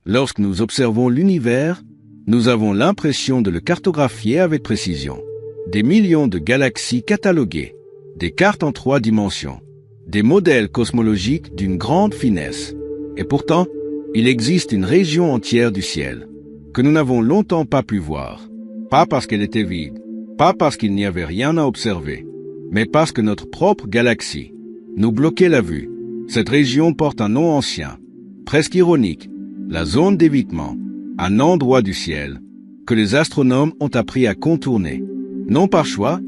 Lorsque nous observons l'univers, nous avons l'impression de le cartographier avec précision. Des millions de galaxies cataloguées, des cartes en 3 dimensions, des modèles cosmologiques d'une grande finesse. Et pourtant, il existe une région entière du ciel que nous n'avons longtemps pas pu voir. Pas parce qu'elle était vide, pas parce qu'il n'y avait rien à observer, mais parce que notre propre galaxie nous bloquait la vue. Cette région porte un nom ancien, presque ironique, la zone d'évitement, un endroit du ciel que les astronomes ont appris à contourner. Non par choix,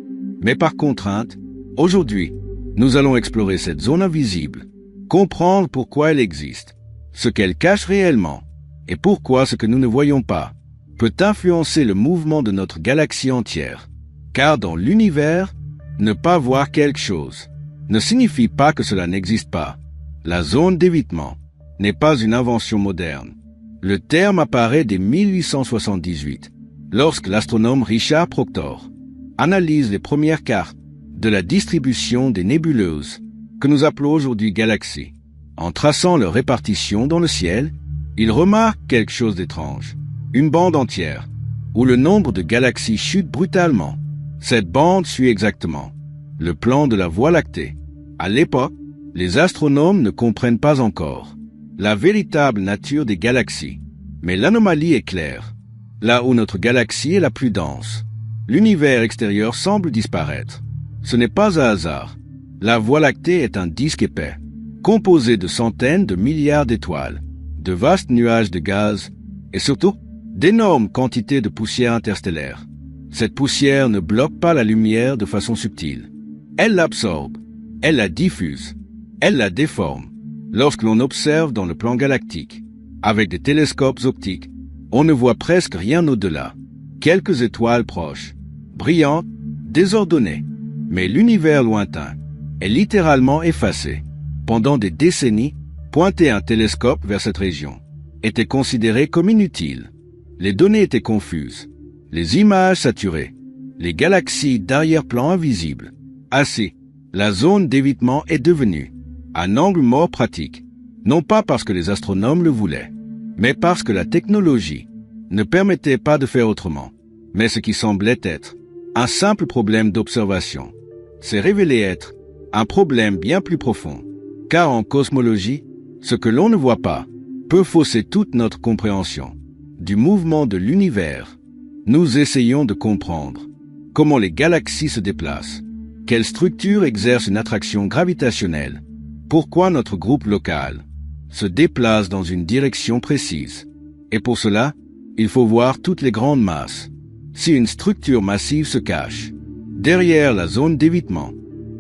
mais par contrainte. Aujourd'hui, nous allons explorer cette zone invisible, comprendre pourquoi elle existe, ce qu'elle cache réellement, et pourquoi ce que nous ne voyons pas peut influencer le mouvement de notre galaxie entière. Car dans l'univers, ne pas voir quelque chose ne signifie pas que cela n'existe pas. La zone d'évitement n'est pas une invention moderne. Le terme apparaît dès 1878, lorsque l'astronome Richard Proctor analyse les premières cartes de la distribution des nébuleuses, que nous appelons aujourd'hui galaxies. En traçant leur répartition dans le ciel, il remarque quelque chose d'étrange. Une bande entière, où le nombre de galaxies chute brutalement. Cette bande suit exactement le plan de la Voie lactée. À l'époque, les astronomes ne comprennent pas encore la véritable nature des galaxies. Mais l'anomalie est claire. Là où notre galaxie est la plus dense, l'univers extérieur semble disparaître. Ce n'est pas un hasard. La Voie lactée est un disque épais, composé de centaines de milliards d'étoiles, de vastes nuages de gaz et surtout d'énormes quantités de poussière interstellaire. Cette poussière ne bloque pas la lumière de façon subtile. Elle l'absorbe, elle la diffuse, elle la déforme. Lorsque l'on observe dans le plan galactique, avec des télescopes optiques, on ne voit presque rien au-delà. Quelques étoiles proches, brillantes, désordonnées. Mais l'univers lointain est littéralement effacé. Pendant des décennies, pointer un télescope vers cette région était considéré comme inutile. Les données étaient confuses, les images saturées, les galaxies d'arrière-plan invisibles. Ainsi, la zone d'évitement est devenue un angle mort pratique, non pas parce que les astronomes le voulaient, mais parce que la technologie ne permettait pas de faire autrement. Mais ce qui semblait être un simple problème d'observation s'est révélé être un problème bien plus profond. Car en cosmologie, ce que l'on ne voit pas peut fausser toute notre compréhension du mouvement de l'univers. Nous essayons de comprendre comment les galaxies se déplacent, quelle structure exerce une attraction gravitationnelle, pourquoi notre groupe local se déplace dans une direction précise. Et pour cela, il faut voir toutes les grandes masses. Si une structure massive se cache derrière la zone d'évitement,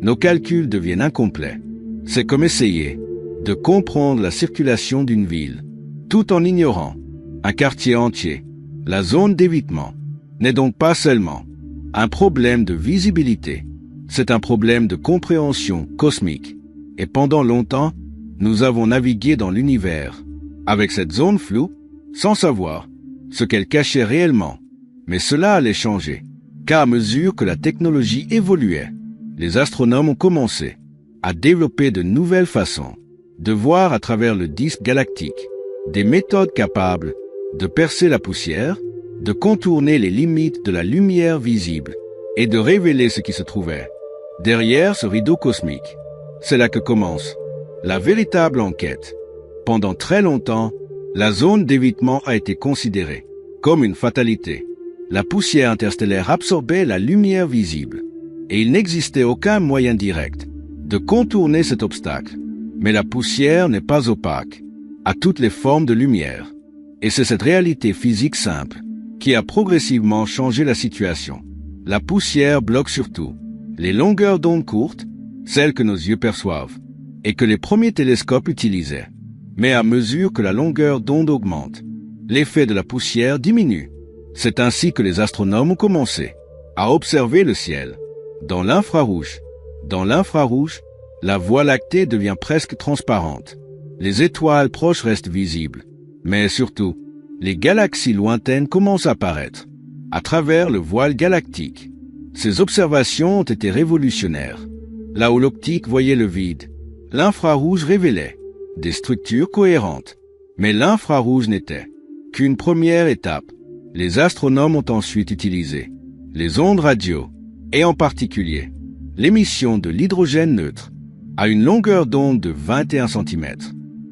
nos calculs deviennent incomplets. C'est comme essayer de comprendre la circulation d'une ville, tout en ignorant un quartier entier. La zone d'évitement n'est donc pas seulement un problème de visibilité, c'est un problème de compréhension cosmique. Et pendant longtemps, nous avons navigué dans l'univers avec cette zone floue, sans savoir ce qu'elle cachait réellement. Mais cela allait changer, car à mesure que la technologie évoluait, les astronomes ont commencé à développer de nouvelles façons de voir à travers le disque galactique, des méthodes capables de percer la poussière, de contourner les limites de la lumière visible et de révéler ce qui se trouvait derrière ce rideau cosmique. C'est là que commence la véritable enquête. Pendant très longtemps, la zone d'évitement a été considérée comme une fatalité. La poussière interstellaire absorbait la lumière visible, et il n'existait aucun moyen direct de contourner cet obstacle. Mais la poussière n'est pas opaque à toutes les formes de lumière, et c'est cette réalité physique simple qui a progressivement changé la situation. La poussière bloque surtout les longueurs d'onde courtes, celles que nos yeux perçoivent, et que les premiers télescopes utilisaient. Mais à mesure que la longueur d'onde augmente, l'effet de la poussière diminue. C'est ainsi que les astronomes ont commencé à observer le ciel dans l'infrarouge. Dans l'infrarouge, la Voie lactée devient presque transparente. Les étoiles proches restent visibles, mais surtout, les galaxies lointaines commencent à apparaître à travers le voile galactique. Ces observations ont été révolutionnaires. Là où l'optique voyait le vide, l'infrarouge révélait des structures cohérentes. Mais l'infrarouge n'était qu'une première étape. Les astronomes ont ensuite utilisé les ondes radio, et en particulier l'émission de l'hydrogène neutre, à une longueur d'onde de 21 cm.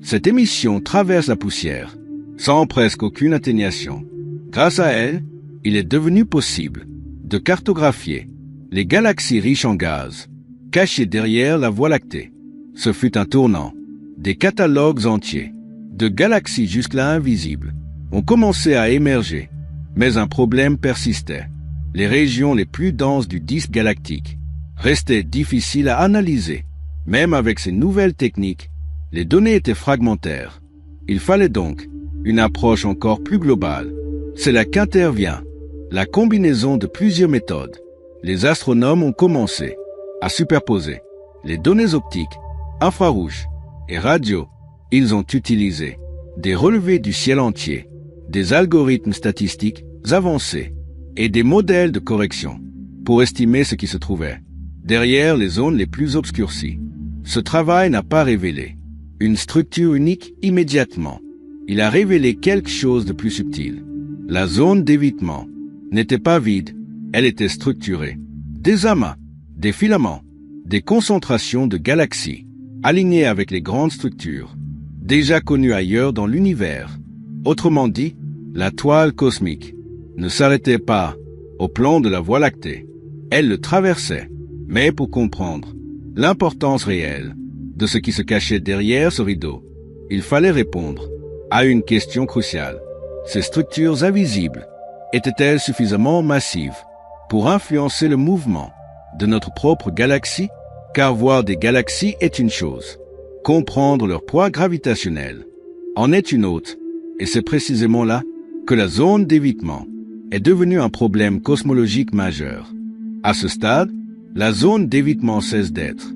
Cette émission traverse la poussière, sans presque aucune atténuation. Grâce à elle, il est devenu possible de cartographier les galaxies riches en gaz, cachées derrière la Voie lactée. Ce fut un tournant. Des catalogues entiers de galaxies jusque-là invisibles ont commencé à émerger, mais un problème persistait. Les régions les plus denses du disque galactique restaient difficiles à analyser. Même avec ces nouvelles techniques, les données étaient fragmentaires. Il fallait donc une approche encore plus globale. C'est là qu'intervient la combinaison de plusieurs méthodes. Les astronomes ont commencé à superposer les données optiques, infrarouges et radio. Ils ont utilisé des relevés du ciel entier, des algorithmes statistiques avancés et des modèles de correction pour estimer ce qui se trouvait derrière les zones les plus obscurcies. Ce travail n'a pas révélé une structure unique immédiatement. Il a révélé quelque chose de plus subtil. La zone d'évitement n'était pas vide, elle était structurée. Des amas, des filaments, des concentrations de galaxies, alignées avec les grandes structures, déjà connues ailleurs dans l'univers. Autrement dit, la toile cosmique ne s'arrêtait pas au plan de la Voie lactée. Elle le traversait, mais pour comprendre l'importance réelle de ce qui se cachait derrière ce rideau, il fallait répondre à une question cruciale. Ces structures invisibles étaient-elles suffisamment massives pour influencer le mouvement de notre propre galaxie? Car voir des galaxies est une chose, comprendre leur poids gravitationnel en est une autre, et c'est précisément là que la zone d'évitement est devenue un problème cosmologique majeur. À ce stade, la zone d'évitement cesse d'être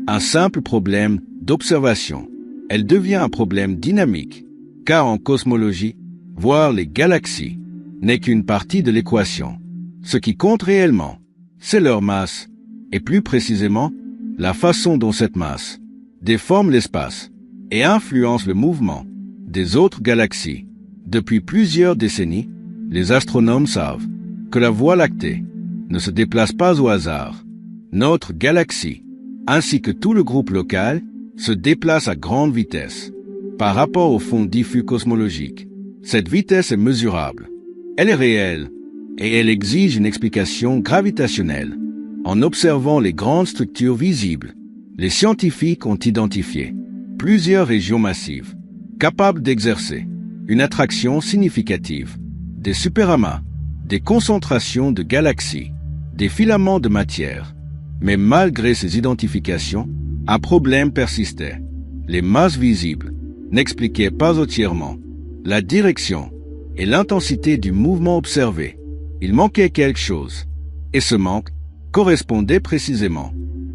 un simple problème d'observation. Elle devient un problème dynamique, car en cosmologie, voir les galaxies n'est qu'une partie de l'équation. Ce qui compte réellement, c'est leur masse, et plus précisément, la façon dont cette masse déforme l'espace et influence le mouvement des autres galaxies. Depuis plusieurs décennies, les astronomes savent que la Voie lactée ne se déplace pas au hasard. Notre galaxie, ainsi que tout le groupe local, se déplace à grande vitesse par rapport au fond diffus cosmologique. Cette vitesse est mesurable, elle est réelle, et elle exige une explication gravitationnelle. En observant les grandes structures visibles, les scientifiques ont identifié plusieurs régions massives, capables d'exercer une attraction significative. Des superamas, des concentrations de galaxies, des filaments de matière. Mais malgré ces identifications, un problème persistait. Les masses visibles n'expliquaient pas entièrement la direction et l'intensité du mouvement observé. Il manquait quelque chose, et ce manque correspondait précisément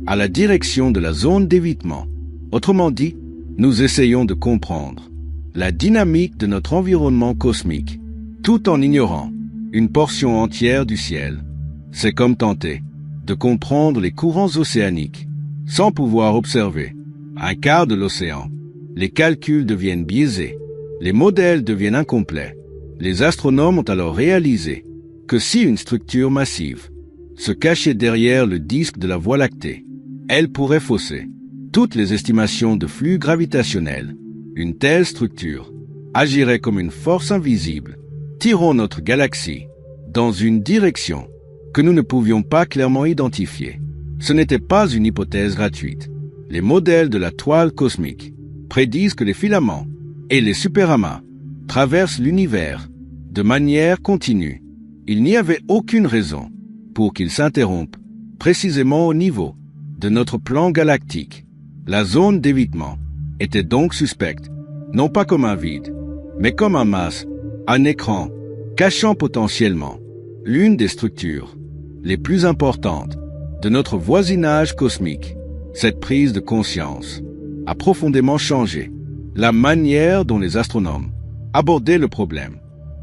à la direction de la zone d'évitement. Autrement dit, nous essayons de comprendre la dynamique de notre environnement cosmique, tout en ignorant une portion entière du ciel. C'est comme tenter de comprendre les courants océaniques sans pouvoir observer un quart de l'océan. Les calculs deviennent biaisés, les modèles deviennent incomplets. Les astronomes ont alors réalisé que si une structure massive se cachait derrière le disque de la Voie lactée, elle pourrait fausser toutes les estimations de flux gravitationnel. Une telle structure agirait comme une force invisible, tirant notre galaxie dans une direction que nous ne pouvions pas clairement identifier. Ce n'était pas une hypothèse gratuite. Les modèles de la toile cosmique prédisent que les filaments et les superamas traversent l'univers de manière continue. Il n'y avait aucune raison pour qu'ils s'interrompent précisément au niveau de notre plan galactique. La zone d'évitement était donc suspecte, non pas comme un vide, mais comme un masque, un écran, cachant potentiellement l'une des structures les plus importantes de notre voisinage cosmique. Cette prise de conscience a profondément changé la manière dont les astronomes abordaient le problème.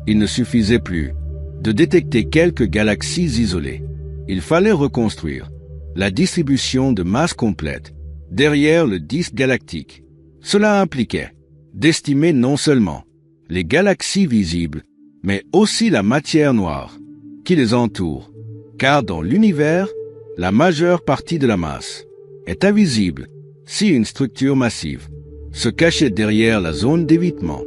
Il ne suffisait plus de détecter quelques galaxies isolées. Il fallait reconstruire la distribution de masse complète derrière le disque galactique. Cela impliquait d'estimer non seulement les galaxies visibles, mais aussi la matière noire qui les entoure, car dans l'univers, la majeure partie de la masse est invisible si une structure massive se cachait derrière la zone d'évitement.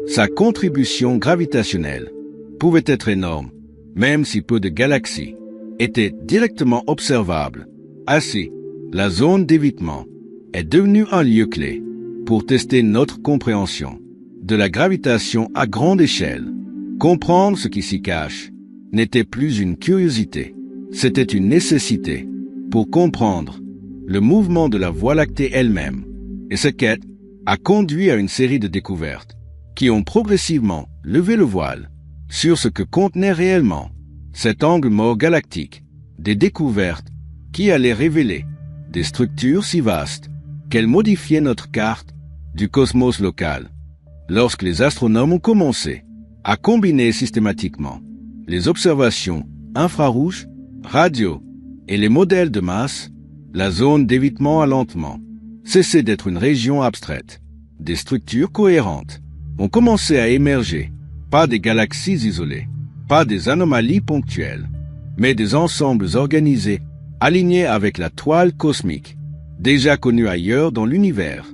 Sa contribution gravitationnelle pouvait être énorme, même si peu de galaxies étaient directement observables. Ainsi, la zone d'évitement est devenue un lieu clé pour tester notre compréhension de la gravitation à grande échelle. Comprendre ce qui s'y cache n'était plus une curiosité, c'était une nécessité pour comprendre le mouvement de la Voie lactée elle-même. Et cette quête a conduit à une série de découvertes qui ont progressivement levé le voile sur ce que contenait réellement cet angle mort galactique, des découvertes qui allaient révéler des structures si vastes qu'elles modifiaient notre carte du cosmos local. Lorsque les astronomes ont commencé à combiner systématiquement les observations infrarouges, radio et les modèles de masse, la zone d'évitement a lentement cessé d'être une région abstraite. Des structures cohérentes ont commencé à émerger, pas des galaxies isolées, pas des anomalies ponctuelles, mais des ensembles organisés, alignés avec la toile cosmique, déjà connue ailleurs dans l'univers.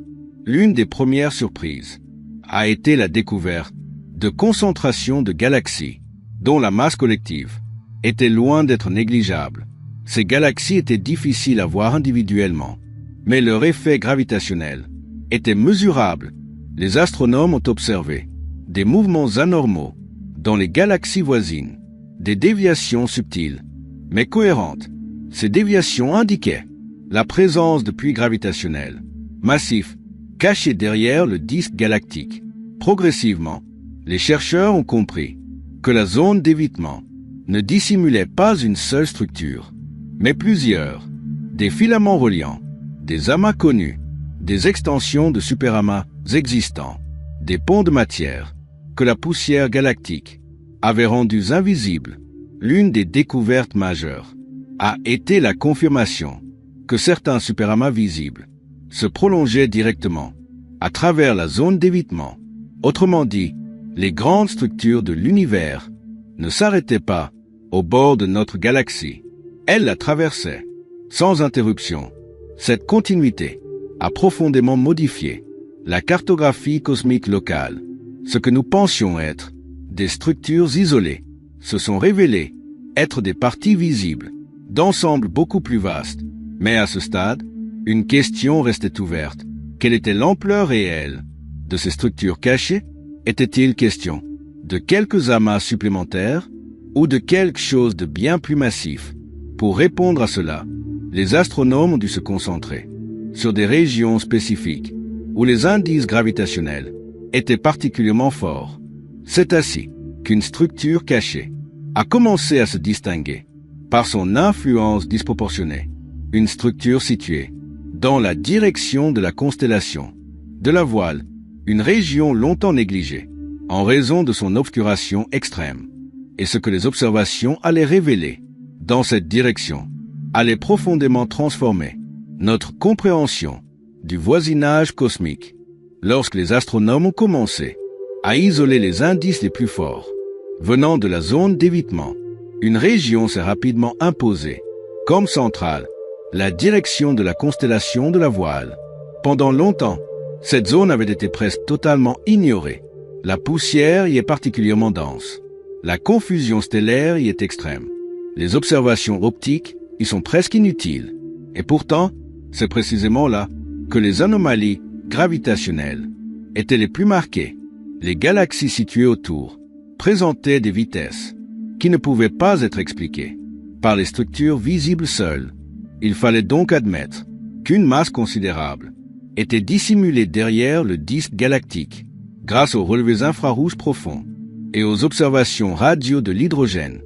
L'une des premières surprises a été la découverte de concentrations de galaxies, dont la masse collective était loin d'être négligeable. Ces galaxies étaient difficiles à voir individuellement, mais leur effet gravitationnel était mesurable. Les astronomes ont observé des mouvements anormaux dans les galaxies voisines, des déviations subtiles, mais cohérentes. Ces déviations indiquaient la présence de puits gravitationnels massifs cachés derrière le disque galactique. Progressivement, les chercheurs ont compris que la zone d'évitement ne dissimulait pas une seule structure, mais plusieurs, des filaments reliants, des amas connus, des extensions de superamas existants, des ponts de matière que la poussière galactique avait rendus invisibles. L'une des découvertes majeures a été la confirmation que certains superamas visibles se prolongeaient directement à travers la zone d'évitement. Autrement dit, les grandes structures de l'univers ne s'arrêtaient pas au bord de notre galaxie. Elles la traversaient sans interruption. Cette continuité a profondément modifié la cartographie cosmique locale. Ce que nous pensions être des structures isolées se sont révélées être des parties visibles d'ensembles beaucoup plus vastes. Mais à ce stade, une question restait ouverte. Quelle était l'ampleur réelle de ces structures cachées? Était-il question de quelques amas supplémentaires ou de quelque chose de bien plus massif? Pour répondre à cela, les astronomes ont dû se concentrer sur des régions spécifiques où les indices gravitationnels étaient particulièrement forts. C'est ainsi qu'une structure cachée a commencé à se distinguer par son influence disproportionnée. Une structure située dans la direction de la constellation de la Voile, une région longtemps négligée en raison de son obscuration extrême. Et ce que les observations allaient révéler dans cette direction allait profondément transformer notre compréhension du voisinage cosmique. Lorsque les astronomes ont commencé à isoler les indices les plus forts venant de la zone d'évitement, une région s'est rapidement imposée comme centrale, la direction de la constellation de la Voile. Pendant longtemps, cette zone avait été presque totalement ignorée. La poussière y est particulièrement dense. La confusion stellaire y est extrême. Les observations optiques y sont presque inutiles. Et pourtant, c'est précisément là que les anomalies gravitationnelles étaient les plus marquées. Les galaxies situées autour présentaient des vitesses qui ne pouvaient pas être expliquées par les structures visibles seules. Il fallait donc admettre qu'une masse considérable était dissimulée derrière le disque galactique grâce aux relevés infrarouges profonds et aux observations radio de l'hydrogène.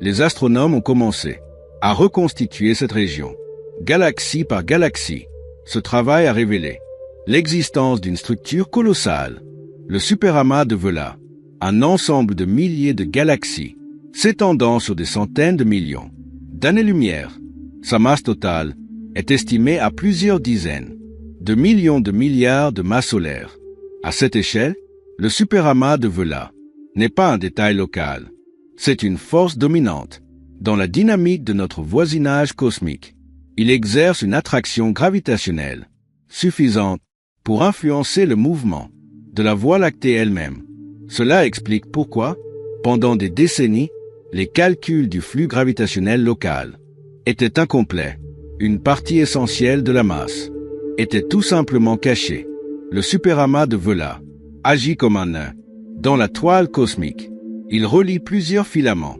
Les astronomes ont commencé à reconstituer cette région, galaxie par galaxie. Ce travail a révélé l'existence d'une structure colossale, le superamas de Vela, un ensemble de milliers de galaxies s'étendant sur des centaines de millions d'années-lumière. Sa masse totale est estimée à plusieurs dizaines de millions de milliards de masses solaires. À cette échelle, Le superamas de Vela n'est pas un détail local. C'est une force dominante dans la dynamique de notre voisinage cosmique. Il exerce une attraction gravitationnelle suffisante pour influencer le mouvement de la Voie lactée elle-même. Cela explique pourquoi, pendant des décennies, les calculs du flux gravitationnel local étaient incomplets. Une partie essentielle de la masse était tout simplement cachée. Le superamas de Vela agit comme un nœud dans la toile cosmique. Il relie plusieurs filaments.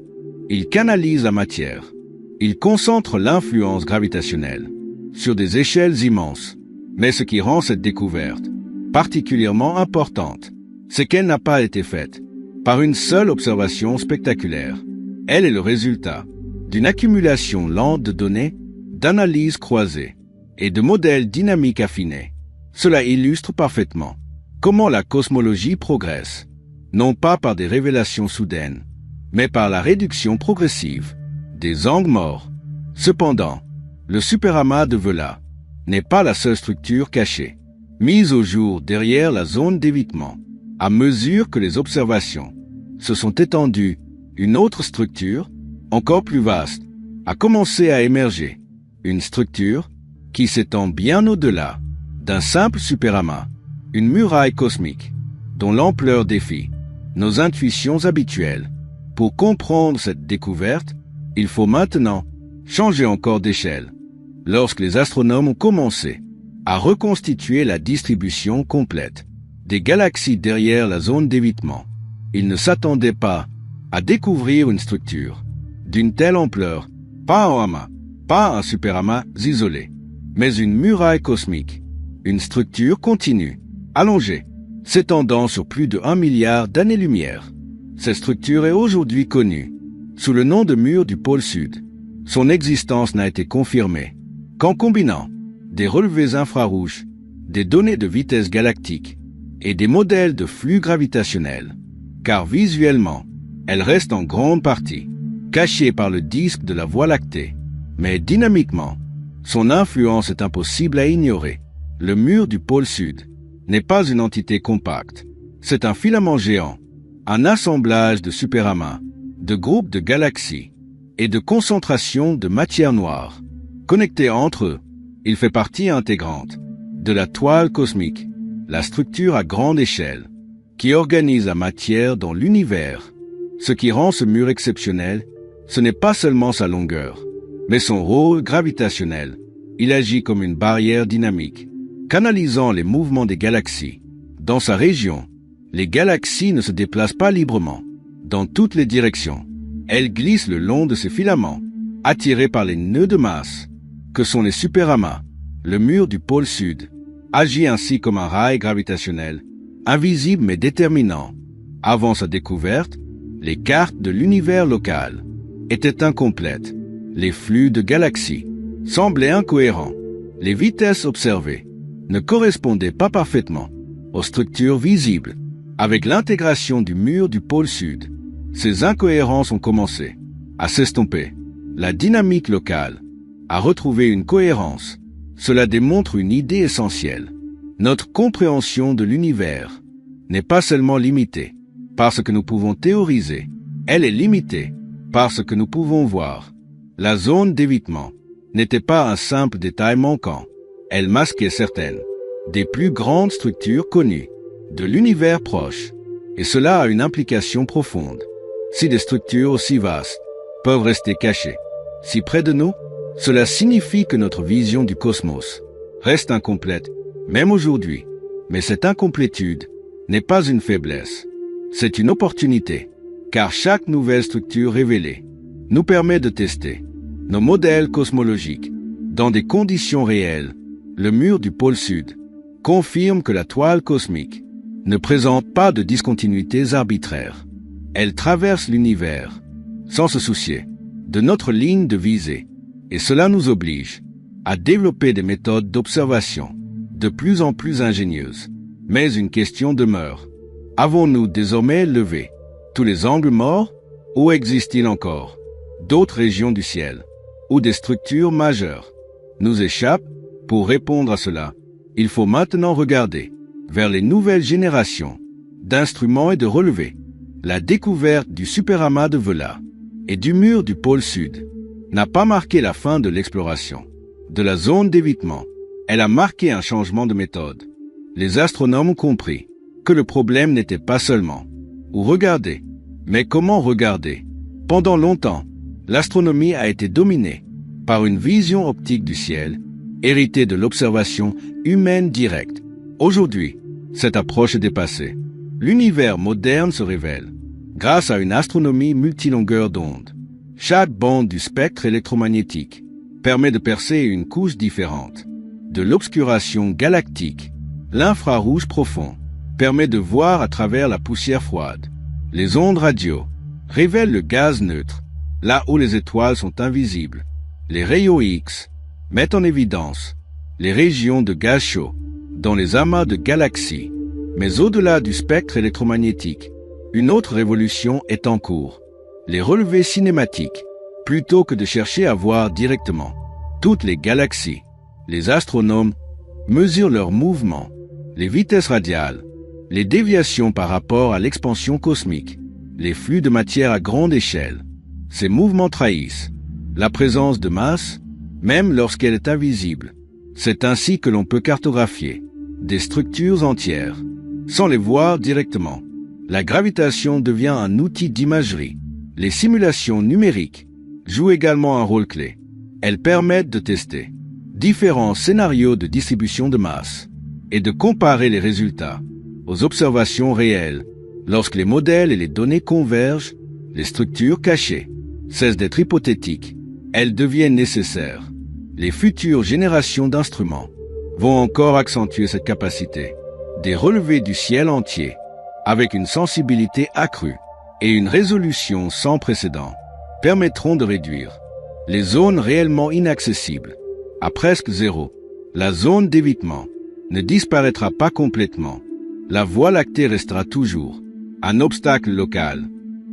Il canalise la matière. Il concentre l'influence gravitationnelle sur des échelles immenses. Mais ce qui rend cette découverte particulièrement importante, c'est qu'elle n'a pas été faite par une seule observation spectaculaire. Elle est le résultat d'une accumulation lente de données, d'analyses croisées et de modèles dynamiques affinés. Cela illustre parfaitement comment la cosmologie progresse, non pas par des révélations soudaines, mais par la réduction progressive des angles morts. Cependant, le superamas de Vela n'est pas la seule structure cachée, mise au jour derrière la zone d'évitement. À mesure que les observations se sont étendues, une autre structure, encore plus vaste, a commencé à émerger. Une structure qui s'étend bien au-delà d'un simple superamas, une muraille cosmique, dont l'ampleur défie nos intuitions habituelles. Pour comprendre cette découverte, il faut maintenant changer encore d'échelle. Lorsque les astronomes ont commencé à reconstituer la distribution complète des galaxies derrière la zone d'évitement, ils ne s'attendaient pas à découvrir une structure d'une telle ampleur, pas un amas, pas un superamas isolé, mais une muraille cosmique, une structure continue, allongée, s'étendant sur plus de 1 milliard d'années-lumière. Cette structure est aujourd'hui connue sous le nom de mur du pôle sud. Son existence n'a été confirmée qu'en combinant des relevés infrarouges, des données de vitesse galactique et des modèles de flux gravitationnel, car visuellement, elle reste en grande partie cachée par le disque de la Voie lactée, mais dynamiquement, son influence est impossible à ignorer. Le mur du pôle sud n'est pas une entité compacte, c'est un filament géant, un assemblage de superamas, de groupes de galaxies et de concentrations de matière noire. Connectés entre eux, il fait partie intégrante de la toile cosmique, la structure à grande échelle, qui organise la matière dans l'univers. Ce qui rend ce mur exceptionnel, ce n'est pas seulement sa longueur, mais son rôle gravitationnel. Il agit comme une barrière dynamique, canalisant les mouvements des galaxies. Dans sa région, les galaxies ne se déplacent pas librement, dans toutes les directions. Elles glissent le long de ces filaments, attirées par les nœuds de masse, que sont les superamas. Le mur du pôle sud agit ainsi comme un rail gravitationnel, invisible mais déterminant. Avant sa découverte, les cartes de l'univers local étaient incomplètes. Les flux de galaxies semblaient incohérents. Les vitesses observées ne correspondaient pas parfaitement aux structures visibles. Avec l'intégration du mur du pôle sud, ces incohérences ont commencé à s'estomper. La dynamique locale a retrouvé une cohérence. Cela démontre une idée essentielle. Notre compréhension de l'univers n'est pas seulement limitée par ce que nous pouvons théoriser, elle est limitée par ce que nous pouvons voir. La zone d'évitement n'était pas un simple détail manquant. Elle masquait certaines des plus grandes structures connues de l'univers proche, et cela a une implication profonde. Si des structures aussi vastes peuvent rester cachées si près de nous, cela signifie que notre vision du cosmos reste incomplète, même aujourd'hui. Mais cette incomplétude n'est pas une faiblesse, c'est une opportunité, car chaque nouvelle structure révélée nous permet de tester nos modèles cosmologiques dans des conditions réelles. Le mur du pôle sud confirme que la toile cosmique ne présente pas de discontinuités arbitraires. Elle traverse l'univers sans se soucier de notre ligne de visée, et cela nous oblige à développer des méthodes d'observation de plus en plus ingénieuses. Mais une question demeure. Avons-nous désormais levé tous les angles morts, ou existe-t-il encore d'autres régions du ciel où des structures majeures nous échappent? Pour répondre à cela, il faut maintenant regarder vers les nouvelles générations d'instruments et de relevés. La découverte du superamas de Vela et du mur du pôle sud n'a pas marqué la fin de l'exploration de la zone d'évitement. Elle a marqué un changement de méthode. Les astronomes ont compris que le problème n'était pas seulement où regarder, mais comment regarder. Pendant longtemps, l'astronomie a été dominée par une vision optique du ciel, héritée de l'observation humaine directe. Aujourd'hui, cette approche est dépassée. L'univers moderne se révèle grâce à une astronomie multilongueur d'onde. Chaque bande du spectre électromagnétique permet de percer une couche différente. De l'obscuration galactique, l'infrarouge profond permet de voir à travers la poussière froide. Les ondes radio révèlent le gaz neutre, là où les étoiles sont invisibles. Les rayons X mettent en évidence les régions de gaz chaud dans les amas de galaxies. Mais au-delà du spectre électromagnétique, une autre révolution est en cours. Les relevés cinématiques, plutôt que de chercher à voir directement toutes les galaxies, les astronomes mesurent leurs mouvements, les vitesses radiales, les déviations par rapport à l'expansion cosmique, les flux de matière à grande échelle. Ces mouvements trahissent la présence de masse, même lorsqu'elle est invisible. C'est ainsi que l'on peut cartographier des structures entières, sans les voir directement. La gravitation devient un outil d'imagerie. Les simulations numériques jouent également un rôle clé. Elles permettent de tester différents scénarios de distribution de masse et de comparer les résultats aux observations réelles. Lorsque les modèles et les données convergent, les structures cachées cessent d'être hypothétiques. Elles deviennent nécessaires. Les futures générations d'instruments vont encore accentuer cette capacité. Des relevés du ciel entier, avec une sensibilité accrue et une résolution sans précédent, permettront de réduire les zones réellement inaccessibles à presque zéro. La zone d'évitement ne disparaîtra pas complètement. La Voie lactée restera toujours un obstacle local,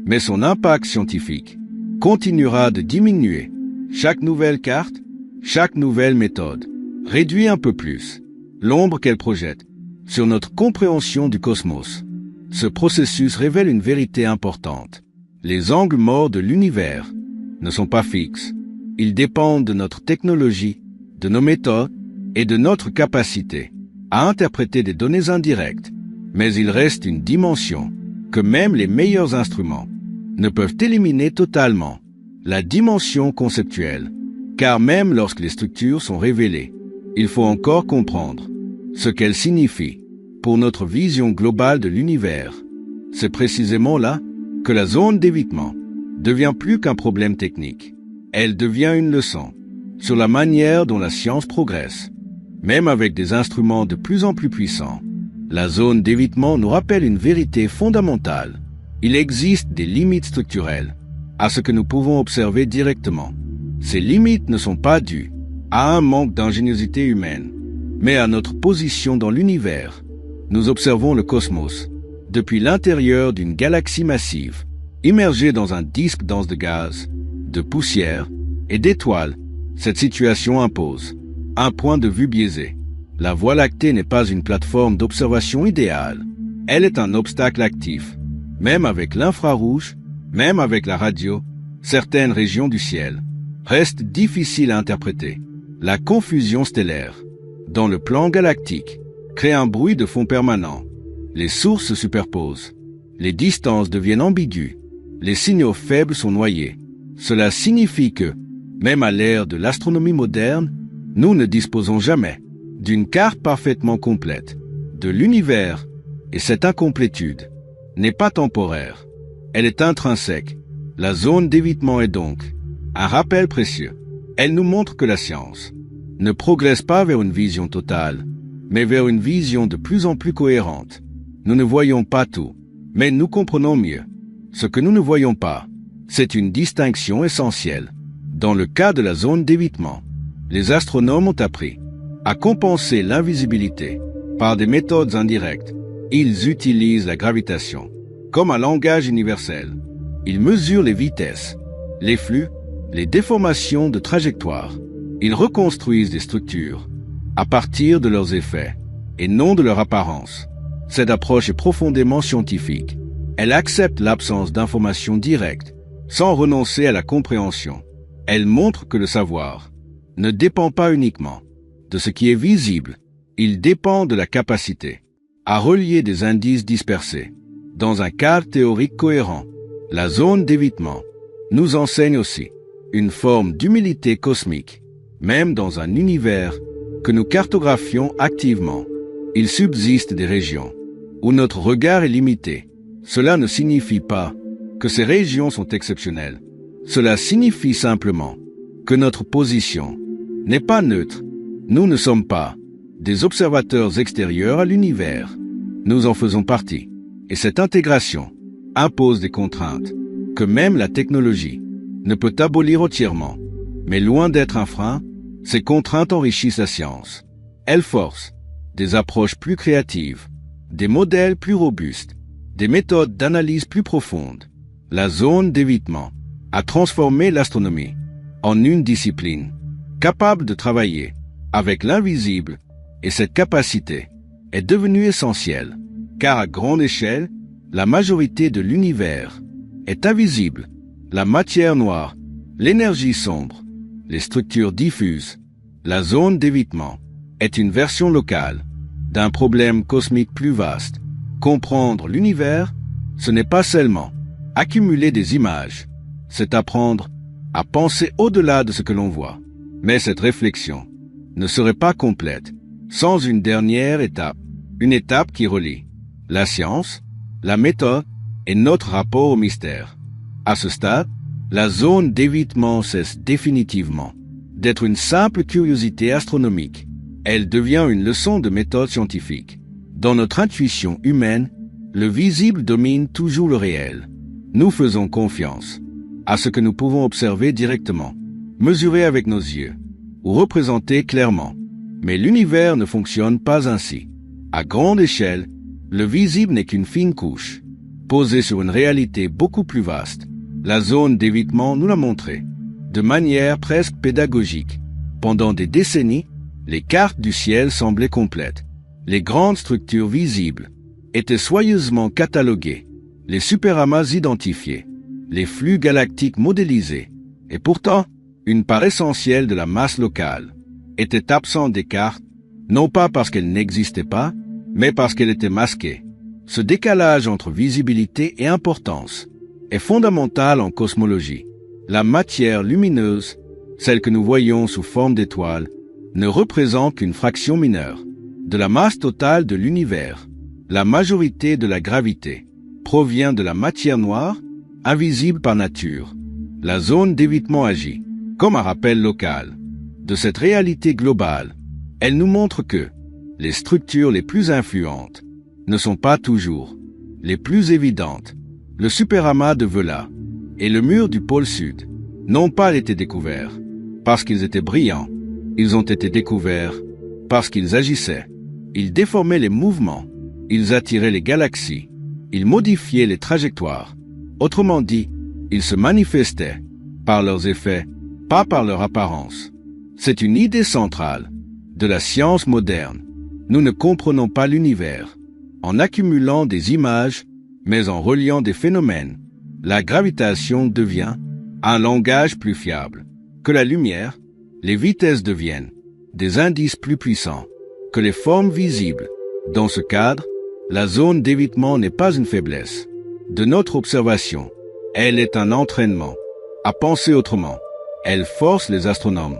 mais son impact scientifique continuera de diminuer. Chaque nouvelle carte, chaque nouvelle méthode réduit un peu plus l'ombre qu'elle projette sur notre compréhension du cosmos. Ce processus révèle une vérité importante. Les angles morts de l'univers ne sont pas fixes. Ils dépendent de notre technologie, de nos méthodes et de notre capacité à interpréter des données indirectes. Mais il reste une dimension que même les meilleurs instruments ne peuvent éliminer totalement, la dimension conceptuelle. Car même lorsque les structures sont révélées, il faut encore comprendre ce qu'elles signifient pour notre vision globale de l'univers. C'est précisément là que la zone d'évitement devient plus qu'un problème technique. Elle devient une leçon sur la manière dont la science progresse. Même avec des instruments de plus en plus puissants, la zone d'évitement nous rappelle une vérité fondamentale. Il existe des limites structurelles à ce que nous pouvons observer directement. Ces limites ne sont pas dues à un manque d'ingéniosité humaine, mais à notre position dans l'univers. Nous observons le cosmos depuis l'intérieur d'une galaxie massive, immergée dans un disque dense de gaz, de poussière et d'étoiles. Cette situation impose un point de vue biaisé. La Voie lactée n'est pas une plateforme d'observation idéale. Elle est un obstacle actif. Même avec l'infrarouge, même avec la radio, certaines régions du ciel restent difficiles à interpréter. La confusion stellaire dans le plan galactique crée un bruit de fond permanent. Les sources se superposent. Les distances deviennent ambiguës. Les signaux faibles sont noyés. Cela signifie que, même à l'ère de l'astronomie moderne, nous ne disposons jamais d'une carte parfaitement complète de l'univers, et cette incomplétude n'est pas temporaire. Elle est intrinsèque. La zone d'évitement est donc un rappel précieux. Elle nous montre que la science ne progresse pas vers une vision totale, mais vers une vision de plus en plus cohérente. Nous ne voyons pas tout, mais nous comprenons mieux. Ce que nous ne voyons pas, c'est une distinction essentielle. Dans le cas de la zone d'évitement, les astronomes ont appris à compenser l'invisibilité par des méthodes indirectes. Ils utilisent la gravitation comme un langage universel. Ils mesurent les vitesses, les flux, les déformations de trajectoire. Ils reconstruisent des structures à partir de leurs effets et non de leur apparence. Cette approche est profondément scientifique. Elle accepte l'absence d'informations directes, sans renoncer à la compréhension. Elle montre que le savoir ne dépend pas uniquement de ce qui est visible, il dépend de la capacité à relier des indices dispersés dans un cadre théorique cohérent. La zone d'évitement nous enseigne aussi une forme d'humilité cosmique, même dans un univers que nous cartographions activement. Il subsiste des régions où notre regard est limité. Cela ne signifie pas que ces régions sont exceptionnelles. Cela signifie simplement que notre position n'est pas neutre. Nous ne sommes pas des observateurs extérieurs à l'univers. Nous en faisons partie. Et cette intégration impose des contraintes que même la technologie ne peut abolir entièrement. Mais loin d'être un frein, ces contraintes enrichissent la science. Elles forcent des approches plus créatives, des modèles plus robustes, des méthodes d'analyse plus profondes. La zone d'évitement a transformé l'astronomie en une discipline capable de travailler avec l'invisible, et cette capacité est devenue essentielle, car à grande échelle, la majorité de l'univers est invisible. La matière noire, l'énergie sombre, les structures diffuses. La zone d'évitement est une version locale d'un problème cosmique plus vaste. Comprendre l'univers, ce n'est pas seulement accumuler des images, c'est apprendre à penser au-delà de ce que l'on voit. Mais cette réflexion ne serait pas complète sans une dernière étape, une étape qui relie la science, la méthode et notre rapport au mystère. À ce stade, la zone d'évitement cesse définitivement d'être une simple curiosité astronomique. Elle devient une leçon de méthode scientifique. Dans notre intuition humaine, le visible domine toujours le réel. Nous faisons confiance à ce que nous pouvons observer directement, mesurer avec nos yeux ou représenter clairement. Mais l'univers ne fonctionne pas ainsi. À grande échelle, le visible n'est qu'une fine couche, posée sur une réalité beaucoup plus vaste. La zone d'évitement nous l'a montré, de manière presque pédagogique. Pendant des décennies, les cartes du ciel semblaient complètes. Les grandes structures visibles étaient soigneusement cataloguées, les superamas identifiés, les flux galactiques modélisés. Et pourtant, une part essentielle de la masse locale était absente des cartes, non pas parce qu'elle n'existait pas, mais parce qu'elle était masquée. Ce décalage entre visibilité et importance est fondamental en cosmologie. La matière lumineuse, celle que nous voyons sous forme d'étoiles, ne représente qu'une fraction mineure de la masse totale de l'univers. La majorité de la gravité provient de la matière noire, invisible par nature. La zone d'évitement agit comme un rappel local de cette réalité globale. Elle nous montre que les structures les plus influentes ne sont pas toujours les plus évidentes. Le superamas de Vela et le mur du pôle sud n'ont pas été découverts parce qu'ils étaient brillants. Ils ont été découverts parce qu'ils agissaient. Ils déformaient les mouvements. Ils attiraient les galaxies. Ils modifiaient les trajectoires. Autrement dit, ils se manifestaient par leurs effets, pas par leur apparence. C'est une idée centrale de la science moderne. Nous ne comprenons pas l'univers en accumulant des images, mais en reliant des phénomènes. La gravitation devient un langage plus fiable que la lumière. Les vitesses deviennent des indices plus puissants que les formes visibles. Dans ce cadre, la zone d'évitement n'est pas une faiblesse de notre observation. Elle est un entraînement à penser autrement. Elle force les astronomes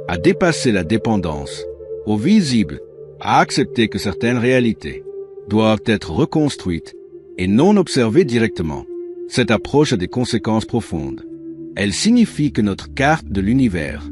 à dépasser la dépendance au visible, à accepter que certaines réalités doivent être reconstruites et non observées directement. Cette approche a des conséquences profondes. Elle signifie que notre carte de l'univers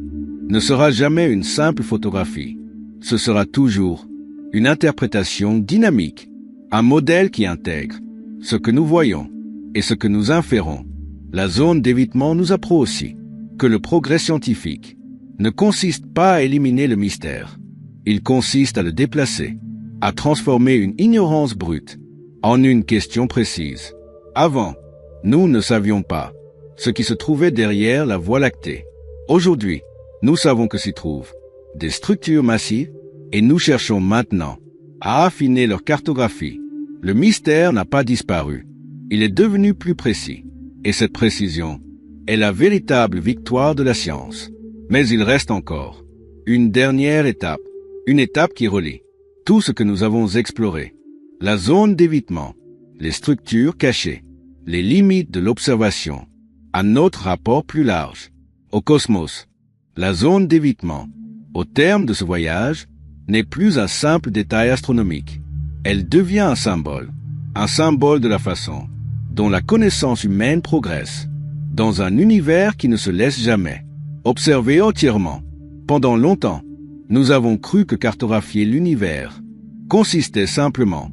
ne sera jamais une simple photographie. Ce sera toujours une interprétation dynamique, un modèle qui intègre ce que nous voyons et ce que nous inférons. La zone d'évitement nous apprend aussi que le progrès scientifique ne consiste pas à éliminer le mystère. Il consiste à le déplacer, à transformer une ignorance brute en une question précise. Avant, nous ne savions pas ce qui se trouvait derrière la Voie lactée. Aujourd'hui, nous savons que s'y trouvent des structures massives et nous cherchons maintenant à affiner leur cartographie. Le mystère n'a pas disparu. Il est devenu plus précis. Et cette précision est la véritable victoire de la science. Mais il reste encore une dernière étape. Une étape qui relie tout ce que nous avons exploré. La zone d'évitement, les structures cachées, les limites de l'observation, à notre rapport plus large, au cosmos. La zone d'évitement, au terme de ce voyage, n'est plus un simple détail astronomique. Elle devient un symbole de la façon dont la connaissance humaine progresse, dans un univers qui ne se laisse jamais observer entièrement. Pendant longtemps, nous avons cru que cartographier l'univers consistait simplement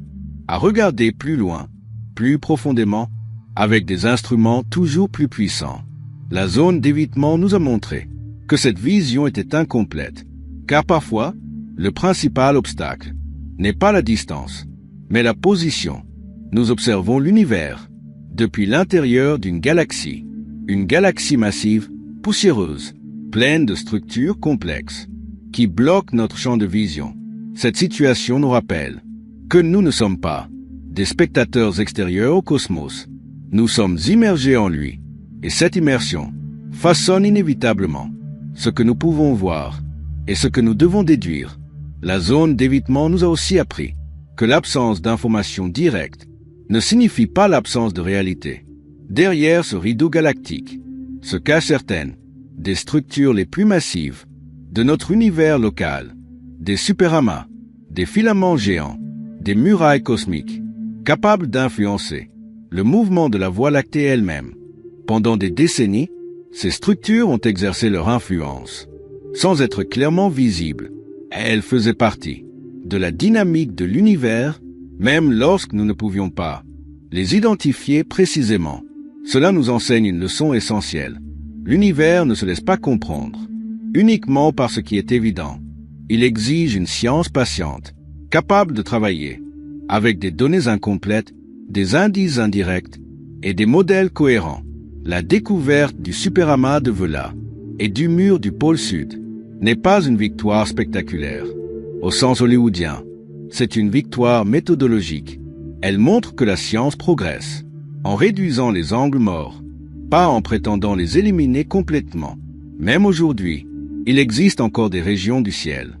à regarder plus loin, plus profondément, avec des instruments toujours plus puissants. La zone d'évitement nous a montré que cette vision était incomplète, car parfois, le principal obstacle n'est pas la distance, mais la position. Nous observons l'univers depuis l'intérieur d'une galaxie massive, poussiéreuse, pleine de structures complexes, qui bloque notre champ de vision. Cette situation nous rappelle que nous ne sommes pas des spectateurs extérieurs au cosmos. Nous sommes immergés en lui, et cette immersion façonne inévitablement ce que nous pouvons voir et ce que nous devons déduire. La zone d'évitement nous a aussi appris que l'absence d'informations directes ne signifie pas l'absence de réalité. Derrière ce rideau galactique se cachent certaines des structures les plus massives de notre univers local, des superamas, des filaments géants, des murailles cosmiques, capables d'influencer le mouvement de la Voie lactée elle-même. Pendant des décennies, ces structures ont exercé leur influence, sans être clairement visibles. Elles faisaient partie de la dynamique de l'univers, même lorsque nous ne pouvions pas les identifier précisément. Cela nous enseigne une leçon essentielle. L'univers ne se laisse pas comprendre uniquement par ce qui est évident. Il exige une science patiente, capable de travailler avec des données incomplètes, des indices indirects et des modèles cohérents. La découverte du superamas de Vela et du mur du pôle Sud n'est pas une victoire spectaculaire, au sens hollywoodien. C'est une victoire méthodologique. Elle montre que la science progresse, en réduisant les angles morts, pas en prétendant les éliminer complètement. Même aujourd'hui, il existe encore des régions du ciel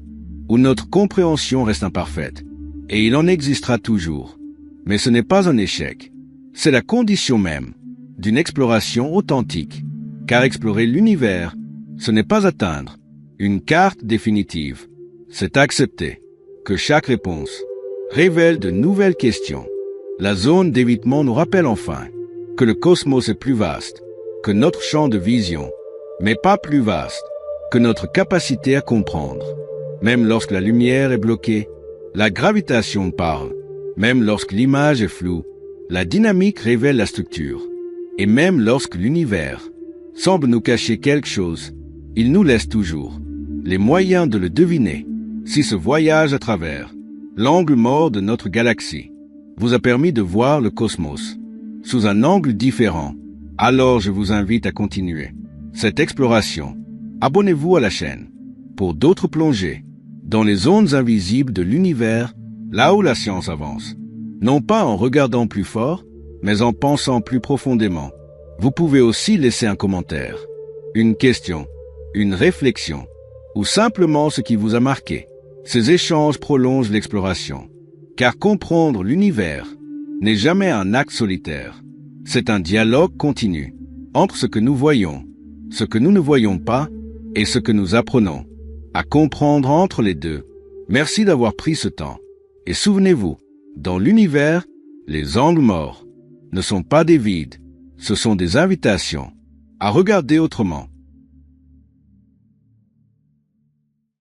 où notre compréhension reste imparfaite, et il en existera toujours. Mais ce n'est pas un échec. C'est la condition même d'une exploration authentique, car explorer l'univers, ce n'est pas atteindre une carte définitive, c'est accepter que chaque réponse révèle de nouvelles questions. La zone d'évitement nous rappelle enfin que le cosmos est plus vaste que notre champ de vision, mais pas plus vaste que notre capacité à comprendre. Même lorsque la lumière est bloquée, la gravitation parle. Même lorsque l'image est floue, la dynamique révèle la structure. Et même lorsque l'univers semble nous cacher quelque chose, il nous laisse toujours les moyens de le deviner. Si ce voyage à travers l'angle mort de notre galaxie vous a permis de voir le cosmos sous un angle différent, alors je vous invite à continuer cette exploration. Abonnez-vous à la chaîne pour d'autres plongées dans les zones invisibles de l'univers, là où la science avance. Non pas en regardant plus fort, mais en pensant plus profondément. Vous pouvez aussi laisser un commentaire, une question, une réflexion, ou simplement ce qui vous a marqué. Ces échanges prolongent l'exploration, car comprendre l'univers n'est jamais un acte solitaire. C'est un dialogue continu entre ce que nous voyons, ce que nous ne voyons pas, et ce que nous apprenons à comprendre entre les deux. Merci d'avoir pris ce temps. Et souvenez-vous, dans l'univers, les angles morts ne sont pas des vides, ce sont des invitations à regarder autrement.